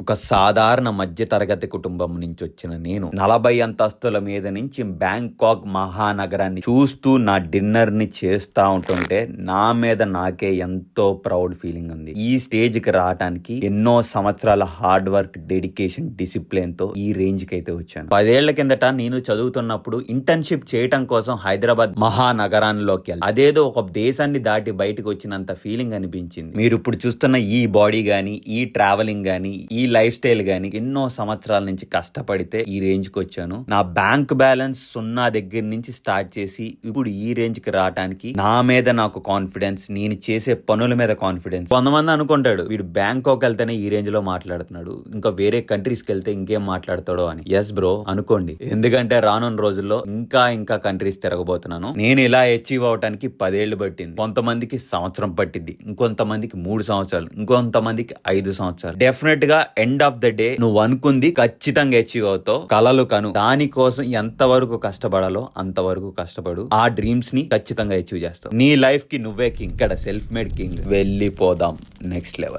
ఒక సాధారణ మధ్య తరగతి కుటుంబం నుంచి వచ్చిన నేను 40 అంతస్తుల మీద నుంచి బ్యాంకాక్ మహానగరాన్ని చూస్తూ నా డిన్నర్ ని చేస్తా ఉంటుంటే నా మీద నాకే ఎంతో ప్రౌడ్ ఫీలింగ్ ఉంది. ఈ స్టేజ్ కి రావడానికి ఎన్నో సంవత్సరాల హార్డ్ వర్క్, డెడికేషన్, డిసిప్లిన్ తో ఈ రేంజ్ కి అయితే వచ్చాను. 10 ఏళ్ల కిందట నేను చదువుతున్నప్పుడు ఇంటర్న్షిప్ చేయటం కోసం హైదరాబాద్ మహానగరాల్లోకి వెళ్ళి అదేదో ఒక దేశాన్ని దాటి బయటకు వచ్చినంత ఫీలింగ్ అనిపించింది. మీరు ఇప్పుడు చూస్తున్న ఈ బాడీ గానీ, ఈ ట్రావెలింగ్ గానీ, ఈ లైఫ్ స్టైల్ గానీ ఎన్నో సంవత్సరాల నుంచి కష్టపడితే ఈ రేంజ్ కి వచ్చాను. నా బ్యాంక్ బ్యాలెన్స్ 0 దగ్గర నుంచి స్టార్ట్ చేసి ఇప్పుడు ఈ రేంజ్ కి రావడానికి నా మీద నాకు కాన్ఫిడెన్స్, నేను చేసే పనుల మీద కాన్ఫిడెన్స్. కొంతమంది అనుకుంటాడు వీడు బ్యాంకాక్ వెళ్తేనే ఈ రేంజ్ లో మాట్లాడుతున్నాడు, ఇంకా వేరే కంట్రీస్ కి వెళ్తే ఇంకేం మాట్లాడతాడో అని. ఎస్ బ్రో, అనుకోండి. ఎందుకంటే రానున్న రోజుల్లో ఇంకా కంట్రీస్ తిరగబోతున్నాను. నేను ఇలా అచీవ్ అవడానికి 10 ఏళ్లు పట్టింది. కొంతమందికి సంవత్సరం పట్టింది, ఇంకొంతమందికి 3 సంవత్సరాలు, ఇంకొంతమందికి 5 సంవత్సరాలు. డెఫినెట్ గా ఎండ్ ఆఫ్ ద డే నువ్వు అనుకుంది ఖచ్చితంగా అచీవ్ అవుతావు. కలలు కను, దానికోసం ఎంతవరకు కష్టపడాలో అంతవరకు కష్టపడు. ఆ డ్రీమ్స్ ని ఖచ్చితంగా అచీవ్ చేస్తావు. నీ లైఫ్ కి నువ్వే కింగ్. ఇక్కడ సెల్ఫ్ మేడ్ కింగ్. వెళ్ళిపోదాం నెక్స్ట్ లెవెల్.